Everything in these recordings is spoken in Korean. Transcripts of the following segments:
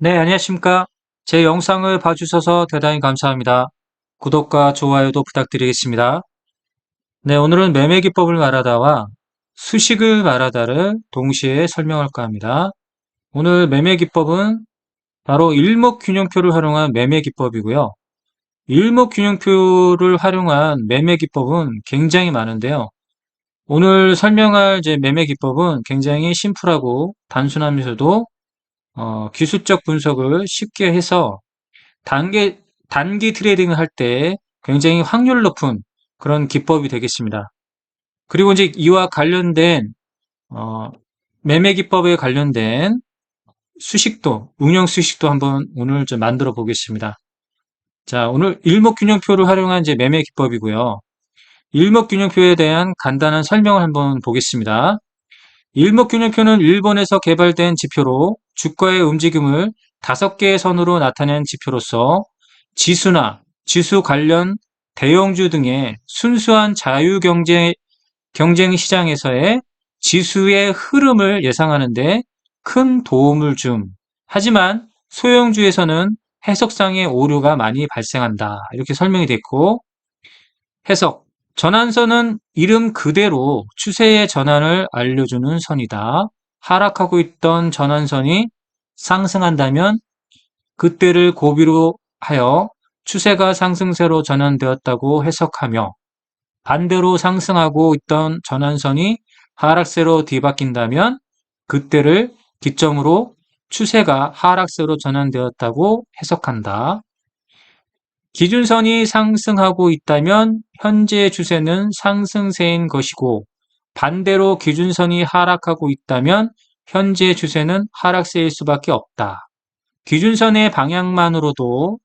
네, 안녕하십니까. 제 영상을 봐주셔서 대단히 감사합니다. 구독과 좋아요도 부탁드리겠습니다. 네, 오늘은 매매 기법을 말하다와 수식을 말하다를 동시에 설명할까 합니다. 오늘 매매 기법은 바로 일목균형표를 활용한 매매 기법이고요. 일목균형표를 활용한 매매 기법은 굉장히 많은데요. 오늘 설명할 제 매매 기법은 굉장히 심플하고 단순하면서도 기술적 분석을 쉽게 해서 단기 트레이딩을 할 때 굉장히 확률 높은 그런 기법이 되겠습니다. 그리고 이제 이와 관련된, 어, 매매 기법에 관련된 응용 수식도 한번 오늘 좀 만들어 보겠습니다. 자, 오늘 일목균형표를 활용한 이제 매매 기법이고요. 일목균형표에 대한 간단한 설명을 한번 보겠습니다. 일목균형표는 일본에서 개발된 지표로 주가의 움직임을 5개의 선으로 나타낸 지표로서 지수나 지수 관련 대형주 등의 순수한 경쟁 시장에서의 지수의 흐름을 예상하는 데 큰 도움을 줌. 하지만 소형주에서는 해석상의 오류가 많이 발생한다. 이렇게 설명이 됐고, 해석. 전환선은 이름 그대로 추세의 전환을 알려주는 선이다. 하락하고 있던 전환선이 상승한다면 그때를 고비로 하여 추세가 상승세로 전환되었다고 해석하며, 반대로 상승하고 있던 전환선이 하락세로 뒤바뀐다면 그때를 기점으로 추세가 하락세로 전환되었다고 해석한다. 기준선이 상승하고 있다면 현재 추세는 상승세인 것이고, 반대로 기준선이 하락하고 있다면 현재 추세는 하락세일 수밖에 없다. 기준선의 방향만으로도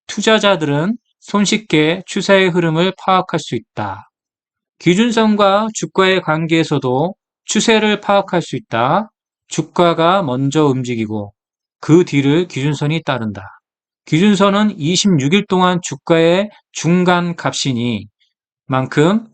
투자자들은 손쉽게 추세의 흐름을 파악할 수 있다. 기준선과 주가의 관계에서도 추세를 파악할 수 있다. 주가가 먼저 움직이고 그 뒤를 기준선이 따른다. 기준선은 26일 동안 주가의 중간 값이니 만큼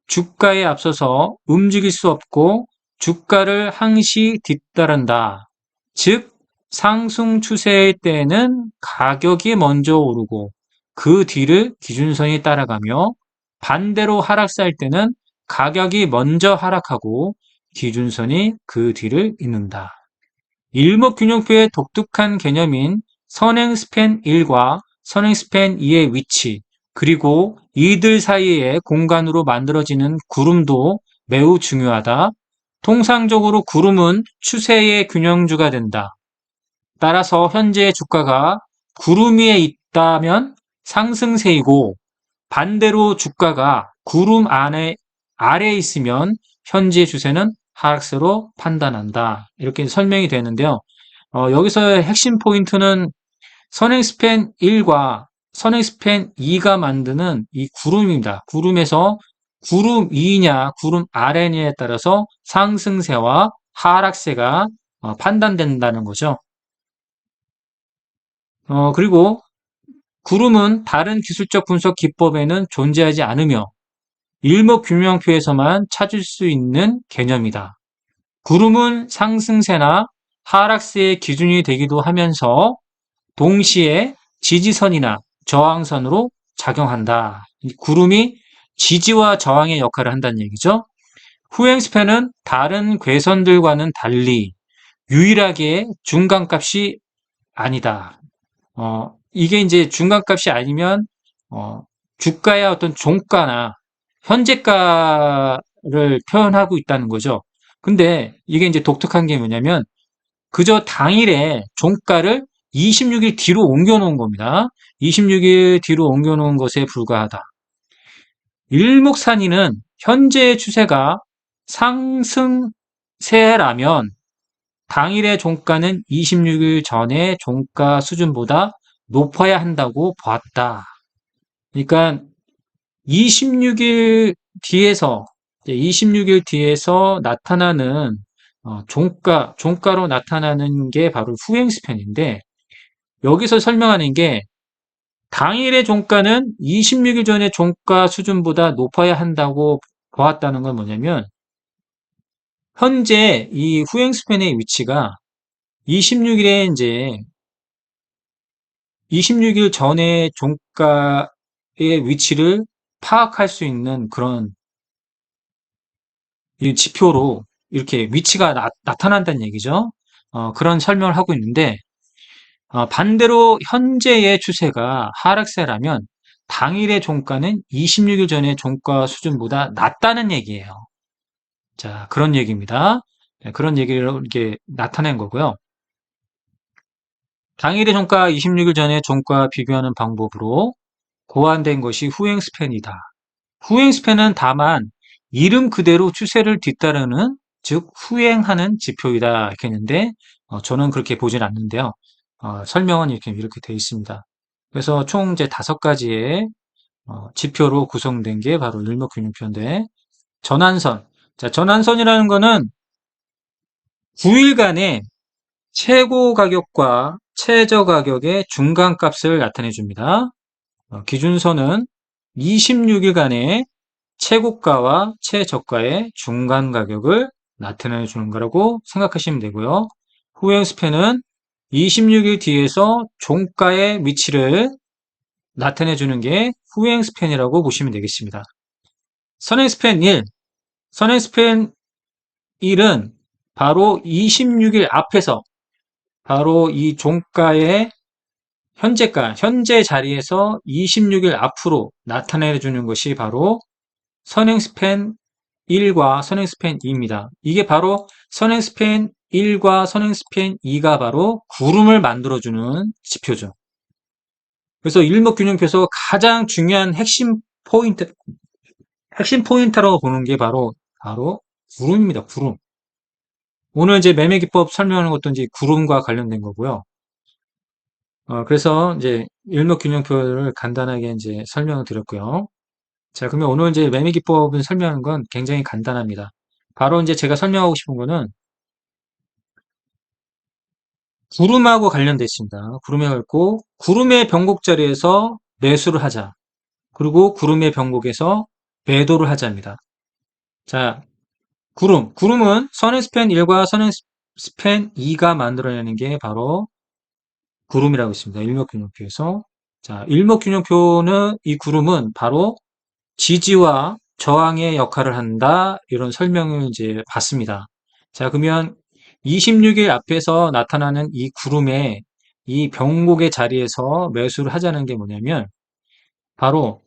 주가에 앞서서 움직일 수 없고 주가를 항시 뒤따른다. 즉 상승 추세일 때에는 가격이 먼저 오르고 그 뒤를 기준선이 따라가며, 반대로 하락세일 때는 가격이 먼저 하락하고 기준선이 그 뒤를 잇는다. 일목균형표의 독특한 개념인 선행스팬 1과 선행스팬 2의 위치, 그리고 이들 사이의 공간으로 만들어지는 구름도 매우 중요하다. 통상적으로 구름은 추세의 균형주가 된다. 따라서 현재 주가가 구름 위에 있다면 상승세이고, 반대로 주가가 구름 아래에 있으면 현재 추세는 하락세로 판단한다. 이렇게 설명이 되는데요. 여기서의 핵심 포인트는 선행스팬 1과 선행스팬 2가 만드는 이 구름입니다. 구름에서 구름 위냐 구름 아래냐에 따라서 상승세와 하락세가 판단된다는 거죠. 그리고 구름은 다른 기술적 분석 기법에는 존재하지 않으며 일목균형표에서만 찾을 수 있는 개념이다. 구름은 상승세나 하락세의 기준이 되기도 하면서 동시에 지지선이나 저항선으로 작용한다. 구름이 지지와 저항의 역할을 한다는 얘기죠. 후행스팬은 다른 괴선들과는 달리 유일하게 중간값이 아니다. 이게 이제 중간값이 아니면 주가의 어떤 종가나 현재가를 표현하고 있다는 거죠. 근데 이게 이제 독특한 게 뭐냐면 그저 당일에 종가를 26일 뒤로 옮겨 놓은 겁니다. 26일 뒤로 옮겨 놓은 것에 불과하다. 일목산인은 현재의 추세가 상승세라면 당일의 종가는 26일 전의 종가 수준보다 높아야 한다고 보았다. 그러니까 26일 뒤에서 26일 뒤에서 나타나는 종가로 나타나는 게 바로 후행스팬인데, 여기서 설명하는 게 당일의 종가는 26일 전의 종가 수준보다 높아야 한다고 보았다는 건 뭐냐면, 현재 이 후행스팬의 위치가 26일에 이제 26일 전에 종가의 위치를 파악할 수 있는 그런 이 지표로 이렇게 위치가 나타난다는 얘기죠. 그런 설명을 하고 있는데, 반대로 현재의 추세가 하락세라면 당일의 종가는 26일 전의 종가 수준보다 낮다는 얘기예요. 자, 그런 얘기입니다. 네, 그런 얘기를 이렇게 나타낸 거고요. 당일의 종가 26일 전의 종가 비교하는 방법으로 고안된 것이 후행 스팬이다. 후행 스팬은 다만 이름 그대로 추세를 뒤따르는, 즉 후행하는 지표이다 이렇게 했는데, 저는 그렇게 보진 않는데요. 설명은 이렇게 되어 있습니다. 그래서 총 이제 5가지의 지표로 구성된 게 바로 일목균형표인데, 전환선. 자, 전환선이라는 거는 9일간의 최고 가격과 최저 가격의 중간값을 나타내 줍니다. 기준선은 26일간의 최고가와 최저가의 중간 가격을 나타내 주는 거라고 생각하시면 되고요. 후행 스팬은 26일 뒤에서 종가의 위치를 나타내 주는 게 후행 스팬이라고 보시면 되겠습니다. 선행 스팬 1, 선행 스팬 1은 바로 26일 앞에서 바로 이 종가의 현재가, 현재 자리에서 26일 앞으로 나타내 주는 것이 바로 선행 스팬 1과 선행 스팬 2입니다. 이게 바로 선행 스팬 1과 선행 스팬 2가 바로 구름을 만들어주는 지표죠. 그래서 일목균형표에서 가장 중요한 핵심 포인트라고 보는 게 바로 구름입니다. 구름. 오늘 이제 매매기법 설명하는 것도 이제 구름과 관련된 거고요. 그래서 이제 일목균형표를 간단하게 이제 설명을 드렸고요. 자, 그러면 오늘 이제 매매기법을 설명하는 건 굉장히 간단합니다. 바로 이제 제가 설명하고 싶은 거는 구름하고 관련돼 있습니다. 구름에 있고, 구름의 변곡 자리에서 매수를 하자. 그리고 구름의 변곡에서 매도를 하자입니다. 자, 구름은 선행스팬 1과 선행스팬 2가 만들어내는 게 바로 구름이라고 있습니다. 일목균형표에서. 자, 일목균형표는 이 구름은 바로 지지와 저항의 역할을 한다. 이런 설명을 이제 받습니다. 자, 그러면 26일 앞에서 나타나는 이 구름의 이 변곡의 자리에서 매수를 하자는 게 뭐냐면 바로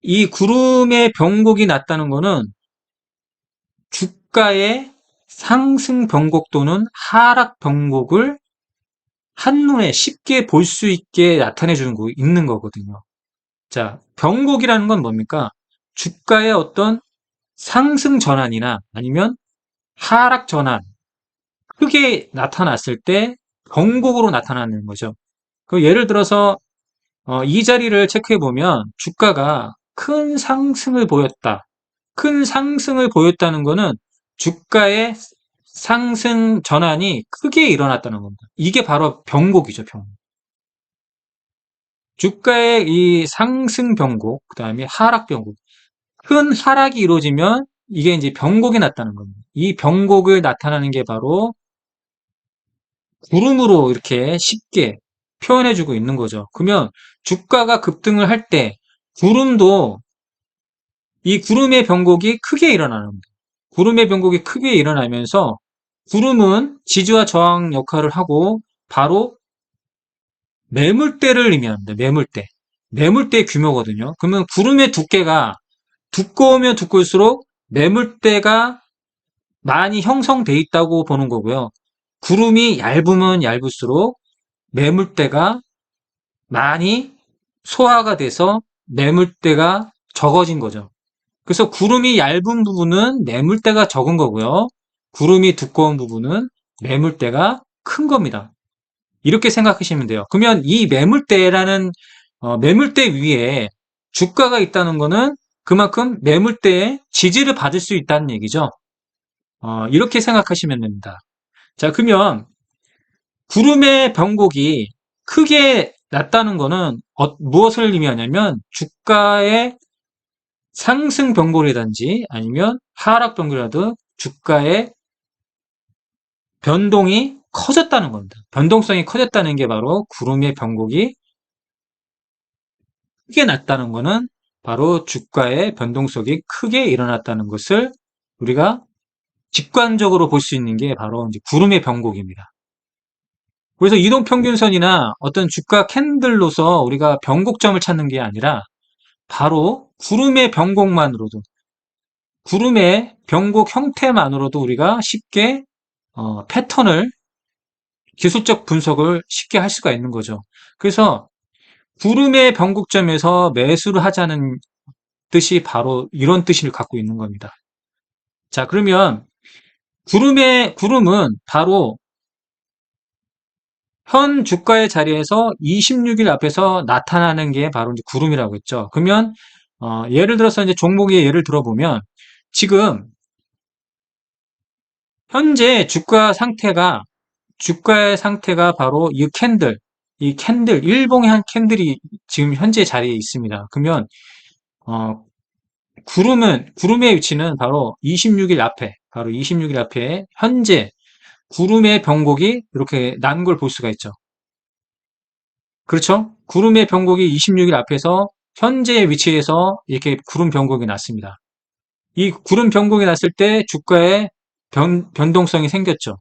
이 구름의 변곡이 났다는 거는 주가의 상승 변곡 또는 하락 변곡을 한눈에 쉽게 볼 수 있게 나타내 주는 거 있는 거거든요. 자, 변곡이라는 건 뭡니까? 주가의 어떤 상승 전환이나 아니면 하락 전환, 크게 나타났을 때 변곡으로 나타나는 거죠. 그 예를 들어서 이 자리를 체크해 보면 주가가 큰 상승을 보였다. 큰 상승을 보였다는 거는 주가의 상승 전환이 크게 일어났다는 겁니다. 이게 바로 변곡이죠, 변곡. 주가의 이 상승 변곡, 그 다음에 하락 변곡. 큰 하락이 이루어지면 이게 이제 변곡이 났다는 겁니다. 이 변곡을 나타나는 게 바로 구름으로 이렇게 쉽게 표현해주고 있는 거죠. 그러면 주가가 급등을 할 때 구름도 이 구름의 변곡이 크게 일어나는 겁니다. 구름의 변곡이 크게 일어나면서 구름은 지지와 저항 역할을 하고 바로 매물대를 의미합니다. 매물대. 매물대 규모거든요. 그러면 구름의 두께가 두꺼우면 두꺼울수록 매물대가 많이 형성돼 있다고 보는 거고요. 구름이 얇으면 얇을수록 매물대가 많이 소화가 돼서 매물대가 적어진 거죠. 그래서 구름이 얇은 부분은 매물대가 적은 거고요. 구름이 두꺼운 부분은 매물대가 큰 겁니다. 이렇게 생각하시면 돼요. 그러면 이 매물대라는 매물대 위에 주가가 있다는 거는 그만큼 매물대에 지지를 받을 수 있다는 얘기죠. 이렇게 생각하시면 됩니다. 자, 그러면 구름의 변곡이 크게 났다는 거는 무엇을 의미하냐면 주가의 상승 변곡이라든지 아니면 하락 변곡이라도 주가의 변동이 커졌다는 겁니다. 변동성이 커졌다는 게 바로 구름의 변곡이 크게 났다는 것은 바로 주가의 변동성이 크게 일어났다는 것을 우리가 직관적으로 볼 수 있는 게 바로 이제 구름의 변곡입니다. 그래서 이동평균선이나 어떤 주가 캔들로서 우리가 변곡점을 찾는 게 아니라 바로 구름의 변곡만으로도, 구름의 변곡 형태만으로도 우리가 쉽게 패턴을, 기술적 분석을 쉽게 할 수가 있는 거죠. 그래서 구름의 변곡점에서 매수를 하자는 뜻이 바로 이런 뜻을 갖고 있는 겁니다. 자, 그러면 구름은 바로 현 주가의 자리에서 26일 앞에서 나타나는 게 바로 이제 구름이라고 했죠. 그러면 예를 들어서 이제 종목의 예를 들어보면 지금 현재 주가의 상태가 바로 이 캔들 일봉의 한 캔들이 지금 현재 자리에 있습니다. 그러면 어, 구름의 위치는 바로 26일 앞에, 바로 26일 앞에 현재 구름의 변곡이 이렇게 난 걸 볼 수가 있죠. 그렇죠? 구름의 변곡이 26일 앞에서 현재의 위치에서 이렇게 구름 변곡이 났습니다. 이 구름 변곡이 났을 때 주가에 변동성이 생겼죠.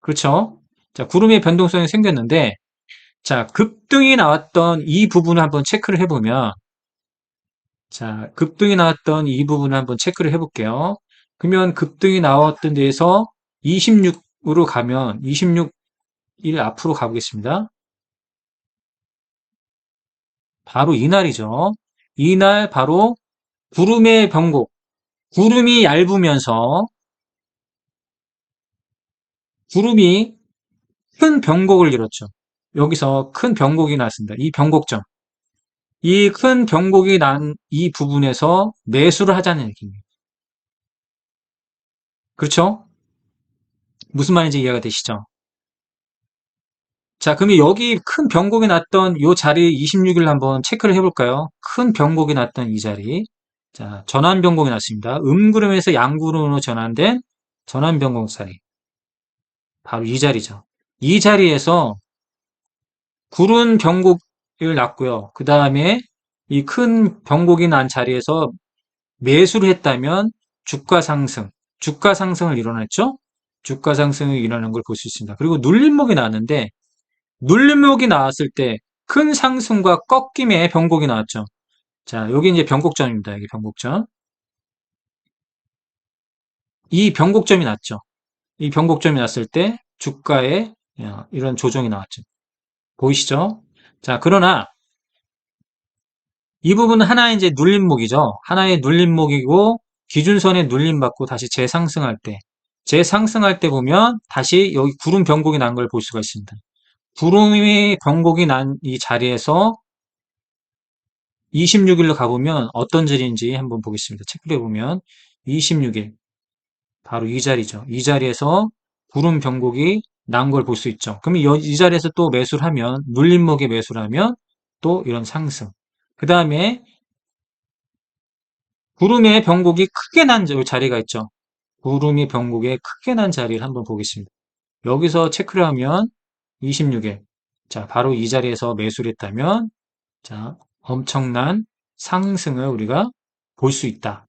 그렇죠? 자, 구름의 변동성이 생겼는데, 자, 급등이 나왔던 이 부분을 한번 체크를 해보면, 자, 급등이 나왔던 이 부분을 한번 체크를 해볼게요. 그러면 급등이 나왔던 데에서 26으로 가면, 26일 앞으로 가보겠습니다. 바로 이날이죠. 이날 바로 구름의 변곡, 구름이 얇으면서 구름이 큰 변곡을 이뤘죠. 여기서 큰 변곡이 났습니다. 이 변곡점. 이 큰 변곡이 난 이 부분에서 매수를 하자는 얘기입니다. 그렇죠? 무슨 말인지 이해가 되시죠? 자, 그러면 여기 큰 변곡이 났던 이 자리 26일 한번 체크를 해볼까요? 큰 변곡이 났던 이 자리. 자, 전환 변곡이 났습니다. 음구름에서 양구름으로 전환된 전환 변곡 자리. 바로 이 자리죠. 이 자리에서 구른 변곡을 났고요. 그 다음에 이 큰 변곡이 난 자리에서 매수를 했다면 주가 상승을 일어났죠? 주가 상승을 일어난 걸 볼 수 있습니다. 그리고 눌림목이 나왔는데, 눌림목이 나왔을 때 큰 상승과 꺾임의 변곡이 나왔죠. 자, 여기 이제 변곡점입니다. 여기 변곡점. 이 변곡점이 났죠. 이 변곡점이 났을 때 주가에 이런 조정이 나왔죠. 보이시죠? 자, 그러나 이 부분은 하나의 이제 눌림목이죠. 하나의 눌림목이고 기준선에 눌림받고 다시 재상승할 때 보면 다시 여기 구름 변곡이 난 걸 볼 수가 있습니다. 구름이 변곡이 난 이 자리에서 26일로 가보면 어떤 자리인지 한번 보겠습니다. 체크해 보면 26일 바로 이 자리죠. 이 자리에서 구름 변곡이 난 걸 볼 수 있죠. 그러면 이 자리에서 또 매수를 하면 눌림목에 매수를 하면 또 이런 상승. 그 다음에 구름의 변곡이 크게 난 자리가 있죠. 구름이 변곡에 크게 난 자리를 한번 보겠습니다. 여기서 체크를 하면 26일. 자, 바로 이 자리에서 매수를 했다면, 자, 엄청난 상승을 우리가 볼 수 있다.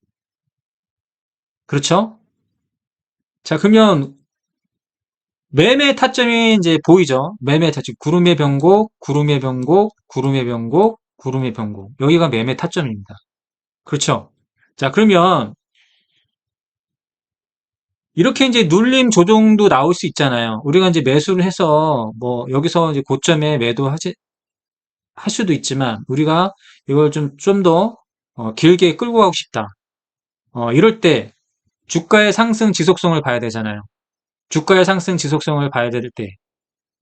그렇죠? 자, 그러면 매매 타점이 이제 보이죠? 매매 타점. 구름의 변곡, 구름의 변곡, 구름의 변곡, 구름의 변곡. 여기가 매매 타점입니다. 그렇죠? 자, 그러면 이렇게 이제 눌림 조정도 나올 수 있잖아요. 우리가 이제 매수를 해서 뭐 여기서 이제 고점에 할 수도 있지만 우리가 이걸 좀 더 길게 끌고 가고 싶다. 이럴 때 주가의 상승 지속성을 봐야 되잖아요. 주가의 상승 지속성을 봐야 될 때,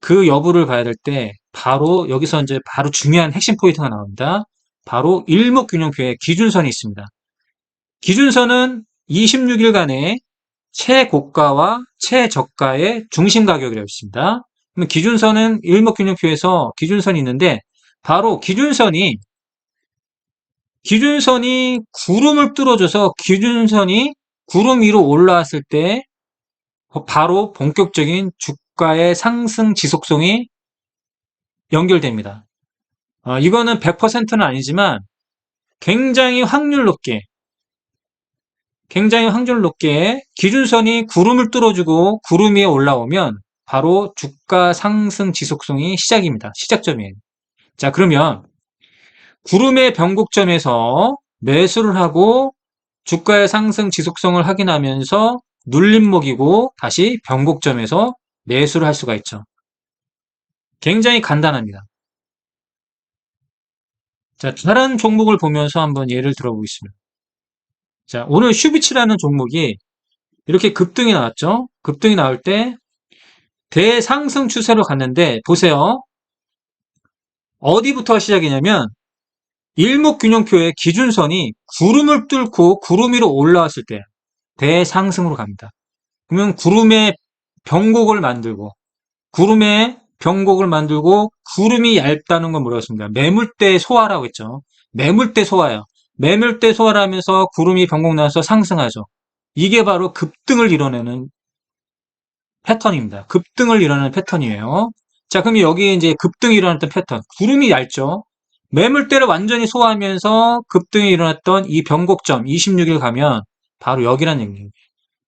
그 여부를 봐야 될 때 바로 여기서 이제 바로 중요한 핵심 포인트가 나옵니다. 바로 일목균형표의 기준선이 있습니다. 기준선은 26일간의 최고가와 최저가의 중심 가격이라고 있습니다. 그러면 기준선은 일목균형표에서 기준선이 있는데 바로 기준선이 구름을 뚫어줘서 기준선이 구름 위로 올라왔을 때 바로 본격적인 주가의 상승 지속성이 연결됩니다. 이거는 100%는 아니지만 굉장히 확률 높게 기준선이 구름을 뚫어주고 구름 위에 올라오면 바로 주가 상승 지속성이 시작입니다. 시작점이에요. 자, 그러면 구름의 변곡점에서 매수를 하고 주가의 상승 지속성을 확인하면서 눌림목이고 다시 변곡점에서 매수를 할 수가 있죠. 굉장히 간단합니다. 자, 다른 종목을 보면서 한번 예를 들어보겠습니다. 자, 오늘 슈비츠라는 종목이 이렇게 급등이 나왔죠. 급등이 나올 때 대상승 추세로 갔는데 보세요. 어디부터 시작이냐면 일목균형표의 기준선이 구름을 뚫고 구름 위로 올라왔을 때 대상승으로 갑니다. 그러면 구름의 병곡을 만들고 구름이 얇다는 건 뭐라고 했습니까? 매물대 소화라고 했죠. 매물대 소화예요. 매물대 소화를 하면서 구름이 병곡 나서 상승하죠. 이게 바로 급등을 이뤄내는 패턴입니다. 급등을 이뤄내는 패턴이에요. 자, 그럼 여기 이제 급등이 일어났던 패턴. 구름이 얇죠. 매물대를 완전히 소화하면서 급등이 일어났던 이 변곡점 26일 가면 바로 여기란 얘기예요.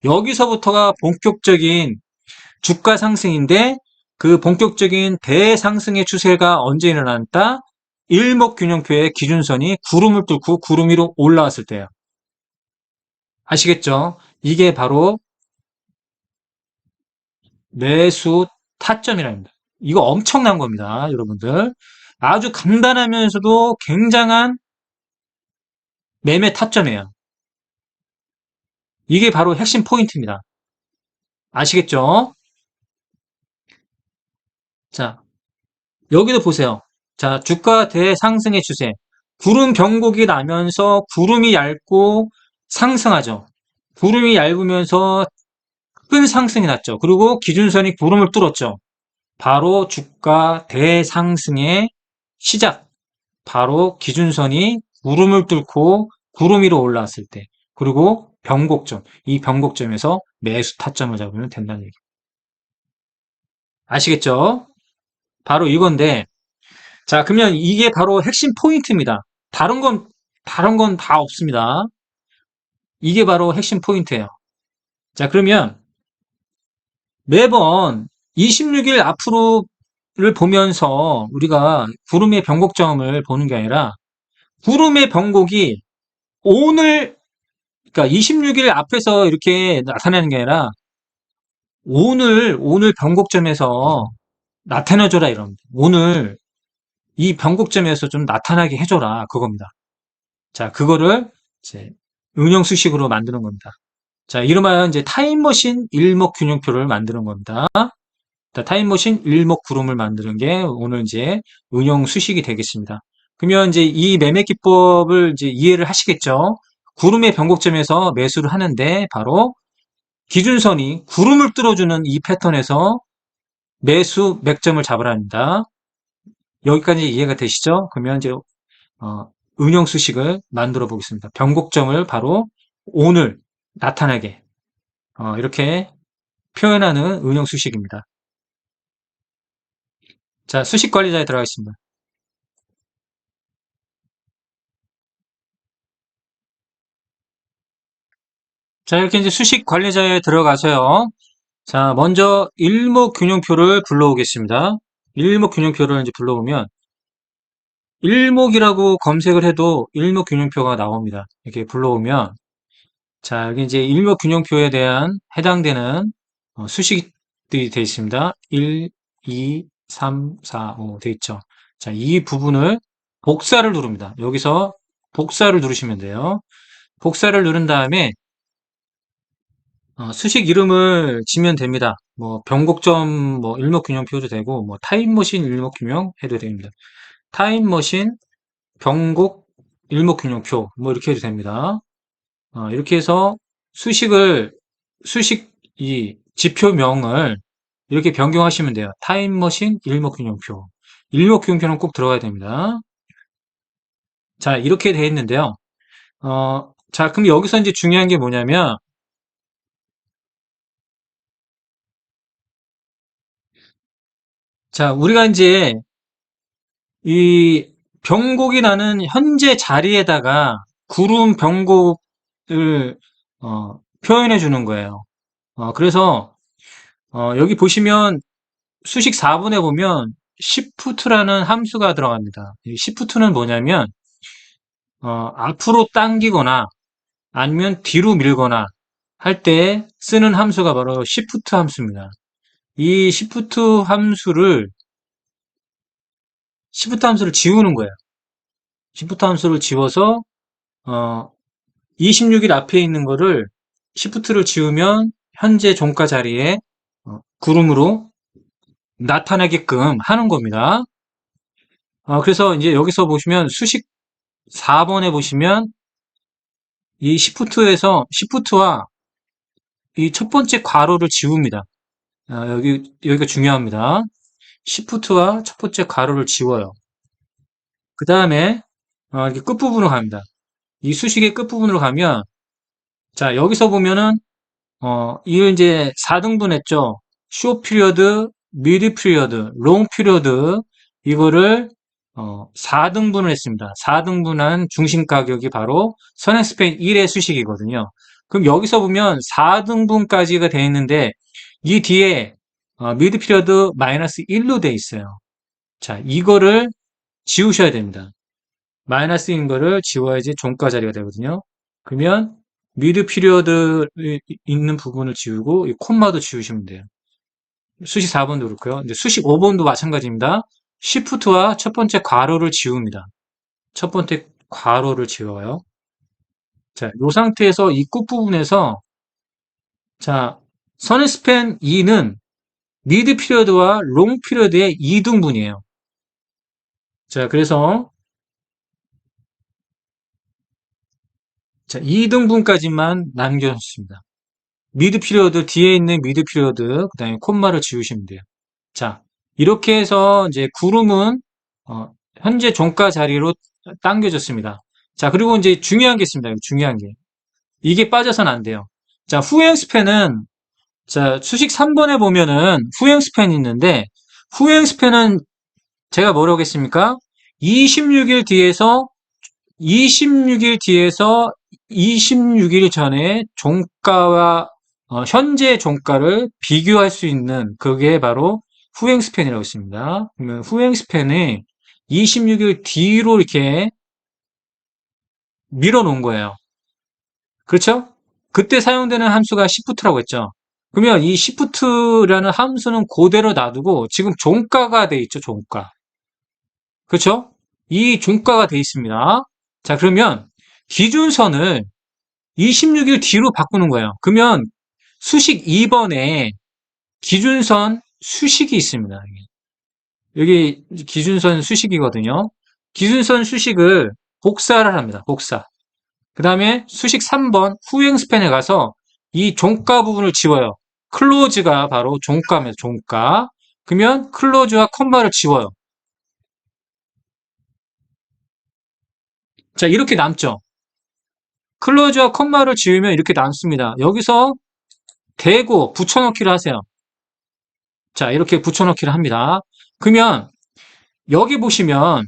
여기서부터가 본격적인 주가 상승인데 그 본격적인 대상승의 추세가 언제 일어났다? 일목균형표의 기준선이 구름을 뚫고 구름 위로 올라왔을 때요. 아시겠죠? 이게 바로 매수 타점이랍니다. 이거 엄청난 겁니다, 여러분들. 아주 간단하면서도 굉장한 매매 타점이에요. 이게 바로 핵심 포인트입니다. 아시겠죠? 자, 여기도 보세요. 자, 주가 대상승의 추세. 구름 변곡이 나면서 구름이 얇고 상승하죠. 구름이 얇으면서 큰 상승이 났죠. 그리고 기준선이 구름을 뚫었죠. 바로 주가 대상승의 시작. 바로 기준선이 구름을 뚫고 구름 위로 올라왔을 때. 그리고 변곡점. 이 변곡점에서 매수 타점을 잡으면 된다는 얘기. 아시겠죠? 바로 이건데, 자, 그러면 이게 바로 핵심 포인트입니다. 다른 건 다 없습니다. 이게 바로 핵심 포인트예요. 자, 그러면 매번 26일 앞으로를 보면서 우리가 구름의 변곡점을 보는 게 아니라 구름의 변곡이 오늘, 그러니까 26일 앞에서 이렇게 나타나는 게 아니라 오늘 변곡점에서 나타내줘라 이럽니다. 오늘 이 변곡점에서 좀 나타나게 해줘라 그겁니다. 자, 그거를 이제 응용 수식으로 만드는 겁니다. 자, 이름하여 이제 타임머신 일목균형표를 만드는 겁니다. 자, 타임머신 일목구름을 만드는 게 오늘 이제 응용 수식이 되겠습니다. 그러면 이제 이 매매 기법을 이제 이해를 하시겠죠? 구름의 변곡점에서 매수를 하는데 바로 기준선이 구름을 뚫어주는 이 패턴에서 매수 맥점을 잡으라 합니다. 여기까지 이해가 되시죠? 그러면 이제 응용 수식을 만들어 보겠습니다. 변곡점을 바로 오늘 나타나게 이렇게 표현하는 응용 수식입니다. 자, 수식 관리자에 들어가겠습니다. 자, 이렇게 이제 수식 관리자에 들어가서요. 자, 먼저 일목균형표를 불러오겠습니다. 일목균형표를 이제 불러오면 일목이라고 검색을 해도 일목균형표가 나옵니다. 이렇게 불러오면 자, 여기 이제 일목균형표에 대한 해당되는 수식들이 되어 있습니다. 1, 2, 3, 4, 5 되어 있죠. 자, 이 부분을 복사를 누릅니다. 여기서 복사를 누르시면 돼요. 복사를 누른 다음에 수식 이름을 지면 됩니다. 뭐 변곡점 뭐 일목균형표도 되고 뭐 타임머신 일목균형 해도 됩니다. 타임머신 변곡 일목균형표 뭐 이렇게 해도 됩니다. 이렇게 해서 수식 이 지표명을 이렇게 변경하시면 돼요. 타임머신 일목균형표. 일목균형표는 꼭 들어가야 됩니다. 자, 이렇게 돼 있는데요. 자, 그럼 여기서 이제 중요한 게 뭐냐면 자, 우리가 이제 이 병곡이 나는 현재 자리에다가 구름 병곡을 표현해 주는 거예요. 그래서 여기 보시면 수식 4번에 보면 shift라는 함수가 들어갑니다. 이 shift는 뭐냐면 앞으로 당기거나 아니면 뒤로 밀거나 할 때 쓰는 함수가 바로 shift 함수입니다. 이 shift 함수를 지우는 거예요. shift 함수를 지워서 26일 앞에 있는 거를 shift를 지우면 현재 종가 자리에 구름으로 나타나게끔 하는 겁니다. 그래서 이제 여기서 보시면 수식 4번에 보시면 이 shift와 이 첫 번째 괄호를 지웁니다. 여기가 중요합니다. shift와 첫 번째 괄호를 지워요. 그 다음에 이렇게 끝부분으로 갑니다. 이 수식의 끝부분으로 가면 자 여기서 보면은 이걸 이제 4등분 했죠. short period, mid period, long period 이거를 4등분을 했습니다. 4등분한 중심 가격이 바로 선행스팬 1의 수식이거든요. 그럼 여기서 보면 4등분까지가 되어 있는데 이 뒤에 mid period 마이너스 1로 되어 있어요. 자, 이거를 지우셔야 됩니다. 마이너스인 거를 지워야지 종가 자리가 되거든요. 그러면 미드 피리어드 있는 부분을 지우고 이 콤마도 지우시면 돼요. 수식 4번도 그렇고요. 근데 수식 5번도 마찬가지입니다. 시프트와 첫 번째 괄호를 지웁니다. 첫 번째 괄호를 지워요. 자, 이 상태에서 이 끝부분에서 자, 선스팬 2는 미드 피리어드와 롱 피리어드의 2등분이에요. 자, 그래서 자, 2등분까지만 남겨놓습니다. 미드 피리어드, 뒤에 있는 미드 피리어드, 그 다음에 콤마를 지우시면 돼요. 자, 이렇게 해서 이제 구름은, 현재 종가 자리로 당겨졌습니다. 자, 그리고 이제 중요한 게 있습니다. 중요한 게. 이게 빠져서는 안 돼요. 자, 후행 스팬은, 자, 수식 3번에 보면은 후행 스팬이 있는데, 후행 스팬은 제가 뭐라고 했습니까? 26일 뒤에서 26일 뒤에서 26일 전에 종가와 현재 종가를 비교할 수 있는 그게 바로 후행 스팬이라고 있습니다. 그러면 후행 스팬을 26일 뒤로 이렇게 밀어 놓은 거예요. 그렇죠? 그때 사용되는 함수가 시프트라고 했죠. 그러면 이 시프트라는 함수는 그대로 놔두고 지금 종가가 돼 있죠, 종가. 그렇죠? 이 종가가 돼 있습니다. 자, 그러면 기준선을 26일 뒤로 바꾸는 거예요. 그러면 수식 2번에 기준선 수식이 있습니다. 여기 기준선 수식이거든요. 기준선 수식을 복사를 합니다. 복사. 그 다음에 수식 3번 후행 스팬에 가서 이 종가 부분을 지워요. 클로즈가 바로 종가입니다. 종가. 그러면 클로즈와 콤마를 지워요. 자, 이렇게 남죠. 클로즈와 콤마를 지우면 이렇게 남습니다. 여기서 대고 붙여넣기를 하세요. 자, 이렇게 붙여넣기를 합니다. 그러면 여기 보시면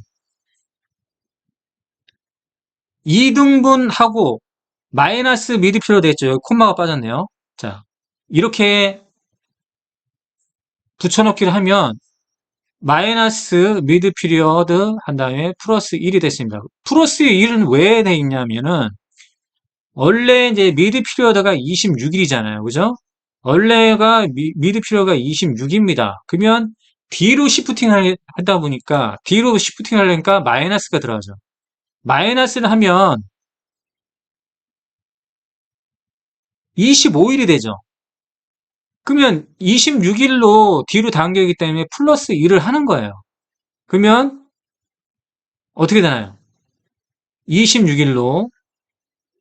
2등분하고 마이너스 미드필러 되어 있죠. 여기 콤마가 빠졌네요. 자, 이렇게 붙여넣기를 하면 마이너스 미드 피리어드 한 다음에 플러스 1이 됐습니다. 플러스 1은 왜 돼 있냐면은 원래 이제 미드 피리어드가 26일이잖아요. 그죠? 원래가 미드 피리어드가 26입니다. 그러면 뒤로 시프팅 하다 보니까 뒤로 시프팅 하려니까 마이너스가 들어가죠. 마이너스를 하면 25일이 되죠. 그러면 26일로 뒤로 당겨있기 때문에 플러스 1을 하는 거예요. 그러면 어떻게 되나요? 26일로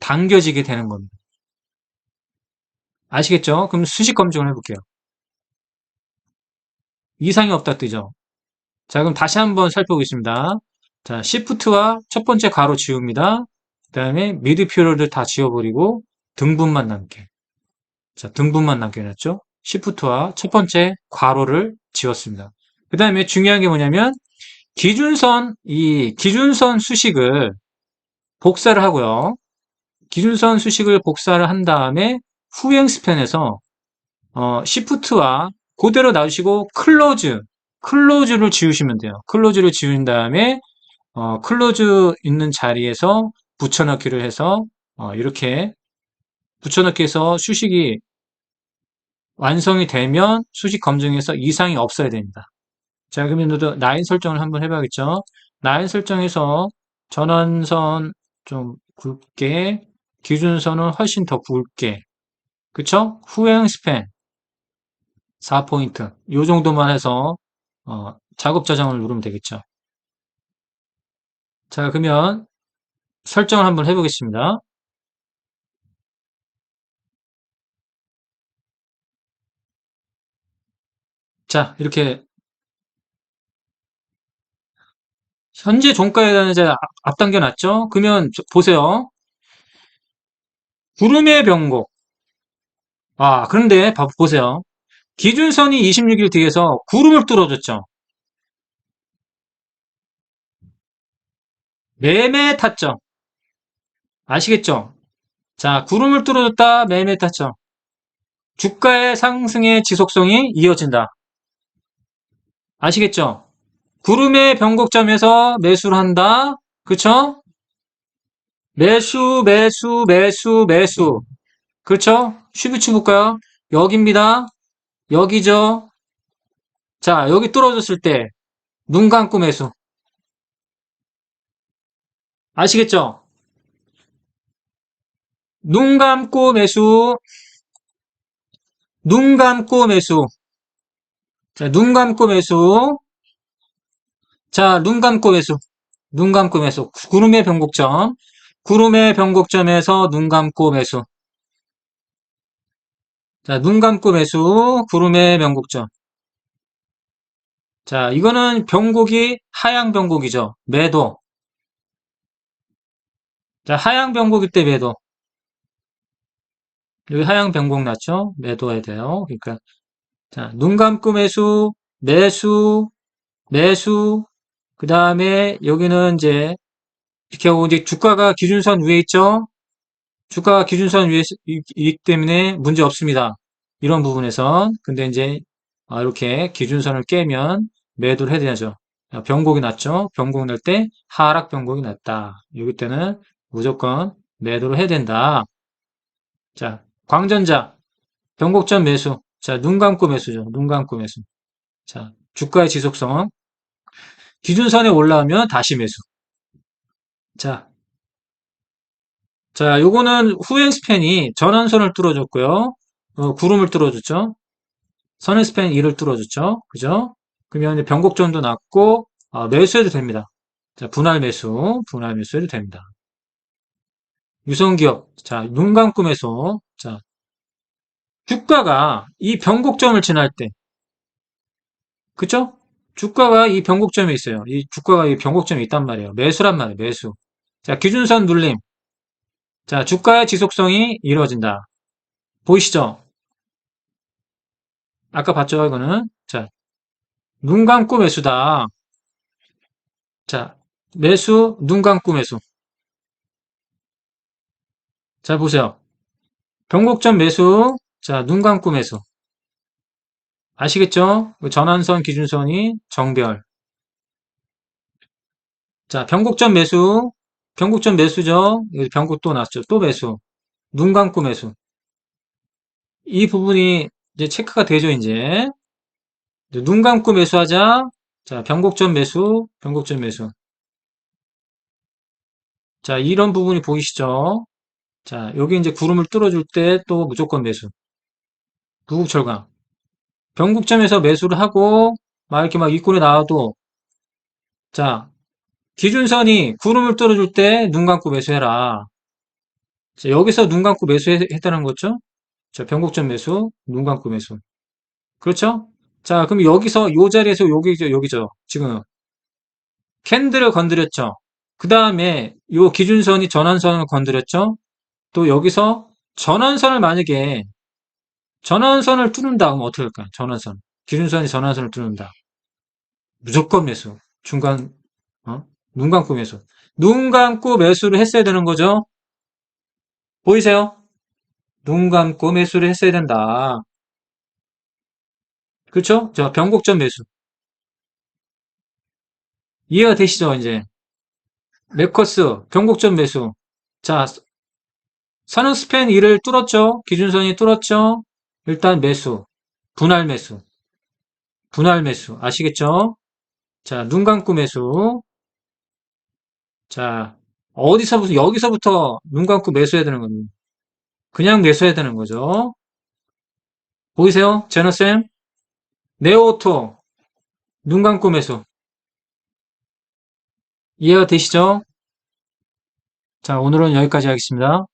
당겨지게 되는 겁니다. 아시겠죠? 그럼 수식 검증을 해볼게요. 이상이 없다 뜨죠? 자, 그럼 다시 한번 살펴보겠습니다. 자, 시프트와 첫 번째 가로 지웁니다. 그 다음에 미드 퓨어를 다 지워버리고 등분만 남게. 자, 등분만 남겨놨죠? 시프트와 첫 번째 괄호를 지웠습니다. 그 다음에 중요한 게 뭐냐면, 이 기준선 수식을 복사를 하고요. 기준선 수식을 복사를 한 다음에 후행 스팬에서 시프트와 그대로 놔주시고 클로즈를 지우시면 돼요. 클로즈를 지운 다음에 클로즈 있는 자리에서 붙여넣기를 해서 이렇게 붙여넣기 해서 수식이 완성이 되면 수식 검증에서 이상이 없어야 됩니다. 자, 그러면 너도 라인 설정을 한번 해봐야겠죠? 라인 설정에서 전원선 좀 굵게, 기준선은 훨씬 더 굵게, 그쵸? 후행 스팬 4포인트. 요 정도만 해서 작업 저장을 누르면 되겠죠. 자, 그러면 설정을 한번 해보겠습니다. 자, 이렇게 현재 종가에 이제 앞당겨 놨죠? 그러면 보세요. 구름의 변곡. 그런데 보세요. 기준선이 26일 뒤에서 구름을 뚫어줬죠. 매매 타점. 아시겠죠? 자, 구름을 뚫어줬다. 매매 타점. 주가의 상승의 지속성이 이어진다. 아시겠죠? 구름의 변곡점에서 매수를 한다. 그쵸? 매수, 매수, 매수, 매수. 그렇죠? 쉬비치 볼까요? 여기입니다. 여기죠. 자, 여기 뚫어졌을 때 눈 감고 매수. 아시겠죠? 눈 감고 매수. 눈 감고 매수. 자, 눈 감고 매수. 자, 눈 감고 매수. 눈 감고 매수. 구름의 변곡점. 구름의 변곡점에서 눈 감고 매수. 자, 눈 감고 매수. 구름의 변곡점. 자, 이거는 변곡이 하향 변곡이죠. 매도. 자, 하향 변곡일 때 매도. 여기 하향 변곡 났죠? 매도해야 돼요. 그러니까 자, 눈 감고 매수, 매수, 매수. 그 다음에 여기는 이제 이렇게 하고 이제 주가가 기준선 위에 있죠? 주가가 기준선 위에 있기 때문에 문제 없습니다. 이런 부분에선. 근데 이제 이렇게 기준선을 깨면 매도를 해야 되죠. 변곡이 났죠? 변곡 날 때 하락 변곡이 났다. 여기 때는 무조건 매도를 해야 된다. 자, 광전자 변곡점 매수. 자, 눈 감고 매수죠. 눈 감고 매수. 자, 주가의 지속성. 기준선에 올라오면 다시 매수. 자, 자, 요거는 후행 스팬이 전환선을 뚫어줬고요. 구름을 뚫어줬죠. 선행 스팬 2를 뚫어줬죠. 그죠? 그러면 이제 변곡점도 났고, 매수해도 됩니다. 자, 분할 매수해도 됩니다. 유성기업. 자, 눈 감고 매수. 자, 주가가 이 변곡점을 지날 때, 그쵸? 주가가 이 변곡점에 있어요. 이 주가가 이 변곡점에 있단 말이에요. 매수란 말이에요. 매수. 자, 기준선 눌림. 자, 주가의 지속성이 이루어진다. 보이시죠? 아까 봤죠, 이거는? 자, 눈 감고 매수다. 자, 매수, 눈 감고 매수. 자, 보세요. 변곡점 매수. 자, 눈 감고 매수. 아시겠죠? 전환선, 기준선이 정별. 자, 변곡점 매수. 변곡점 매수죠? 여기 변곡 또 났죠? 또 매수. 눈 감고 매수. 이 부분이 이제 체크가 되죠, 이제. 눈 감고 매수하자. 자, 변곡점 매수, 변곡점 매수. 자, 이런 부분이 보이시죠? 자, 여기 이제 구름을 뚫어줄 때 또 무조건 매수. 부국철강. 변곡점에서 매수를 하고, 막 이렇게 막 윗골에 나와도, 자, 기준선이 구름을 뚫어줄 때 눈 감고 매수해라. 자, 여기서 눈 감고 매수했다는 거죠? 자, 변곡점 매수, 눈 감고 매수. 그렇죠? 자, 그럼 여기서, 요 자리에서 여기죠, 여기죠. 지금, 캔들을 건드렸죠? 그 다음에, 요 기준선이 전환선을 건드렸죠? 또 여기서 전환선을 만약에 전환선을 뚫는다 그러면 어떻게 할까요? 전환선. 기준선이 전환선을 뚫는다. 무조건 매수. 중간, 어? 눈 감고 매수. 눈 감고 매수를 했어야 되는 거죠? 보이세요? 눈 감고 매수를 했어야 된다. 그렇죠? 자, 변곡점 매수. 이해가 되시죠, 이제? 레커스, 변곡점 매수. 자, 선언스팬 2를 뚫었죠? 기준선이 뚫었죠? 일단 매수. 분할 매수. 분할 매수. 아시겠죠? 자, 눈 감고 매수. 자, 어디서부터, 여기서부터 눈 감고 매수해야 되는 겁니다. 그냥 매수해야 되는 거죠. 보이세요? 제너쌤? 네오오토. 눈 감고 매수. 이해가 되시죠? 자, 오늘은 여기까지 하겠습니다.